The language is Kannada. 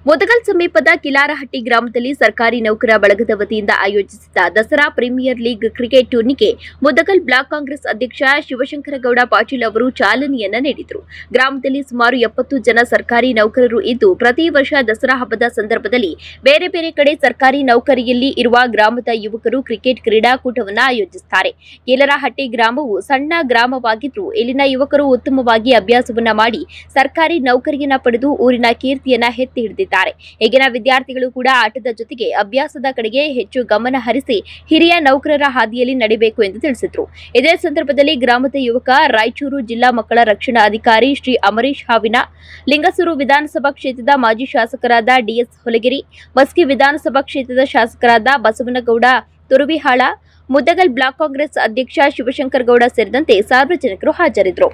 ಮುದಗಲ್ ಸಮೀಪದ ಕಿಲಾರಹಟ್ಟಿ ಗ್ರಾಮದಲ್ಲಿ ಸರ್ಕಾರಿ ನೌಕರ ಬಳಗದ ವತಿಯಿಂದ ಆಯೋಜಿಸಿದ್ದ ದಸರಾ ಪ್ರೀಮಿಯರ್ ಲೀಗ್ ಕ್ರಿಕೆಟ್ ಟೂರ್ನಿಗೆ ಮುದಗಲ್ ಬ್ಲಾಕ್ ಕಾಂಗ್ರೆಸ್ ಅಧ್ಯಕ್ಷ ಶಿವಶಂಕರಗೌಡ ಪಾಟೀಲ್ ಅವರು ಚಾಲನೆಯನ್ನ ನೀಡಿದರು. ಗ್ರಾಮದಲ್ಲಿ ಸುಮಾರು 70 ಜನ ಸರ್ಕಾರಿ ನೌಕರರು ಇದ್ದು, ಪ್ರತಿ ವರ್ಷ ದಸರಾ ಹಬ್ಬದ ಸಂದರ್ಭದಲ್ಲಿ ಬೇರೆ ಬೇರೆ ಕಡೆ ಸರ್ಕಾರಿ ನೌಕರಿಯಲ್ಲಿ ಇರುವ ಗ್ರಾಮದ ಯುವಕರು ಕ್ರಿಕೆಟ್ ಕ್ರೀಡಾಕೂಟವನ್ನು ಆಯೋಜಿಸುತ್ತಾರೆ. ಕಿಲಾರಹಟ್ಟಿ ಗ್ರಾಮವು ಸಣ್ಣ ಗ್ರಾಮವಾಗಿದ್ದು, ಇಲ್ಲಿನ ಯುವಕರು ಉತ್ತಮವಾಗಿ ಅಭ್ಯಾಸವನ್ನ ಮಾಡಿ ಸರ್ಕಾರಿ ನೌಕರಿಯನ್ನ ಪಡೆದು ಊರಿನ ಕೀರ್ತಿಯನ್ನ ಎತ್ತಿ ಹಿಡಿದಿದ್ದಾರೆ. ಈಗಿನ ವಿದ್ಯಾರ್ಥಿಗಳು ಕೂಡ ಆಟದ ಜೊತೆಗೆ ಅಭ್ಯಾಸದ ಕಡೆಗೆ ಹೆಚ್ಚು ಗಮನ ಹರಿಸಿ ಹಿರಿಯ ನೌಕರರ ಹಾದಿಯಲ್ಲಿ ನಡೆಯಬೇಕು ಎಂದು ತಿಳಿಸಿದರು. ಇದೇ ಸಂದರ್ಭದಲ್ಲಿ ಗ್ರಾಮದ ಯುವಕ, ರಾಯಚೂರು ಜಿಲ್ಲಾ ಮಕ್ಕಳ ರಕ್ಷಣಾ ಅಧಿಕಾರಿ ಶ್ರೀ ಅಮರೀಶ್ ಹಾವಿನ, ಲಿಂಗಸೂರು ವಿಧಾನಸಭಾ ಕ್ಷೇತ್ರದ ಮಾಜಿ ಶಾಸಕರಾದ ಡಿಎಸ್ ಹೊಲಗಿರಿ, ಮಸ್ಕಿ ವಿಧಾನಸಭಾ ಕ್ಷೇತ್ರದ ಶಾಸಕರಾದ ಬಸವನಗೌಡ ತುರುವಿಹಾಳ, ಮುದಗಲ್ ಬ್ಲಾಕ್ ಕಾಂಗ್ರೆಸ್ ಅಧ್ಯಕ್ಷ ಶಿವಶಂಕರಗೌಡ ಸೇರಿದಂತೆ ಸಾರ್ವಜನಿಕರು ಹಾಜರಿದ್ದರು.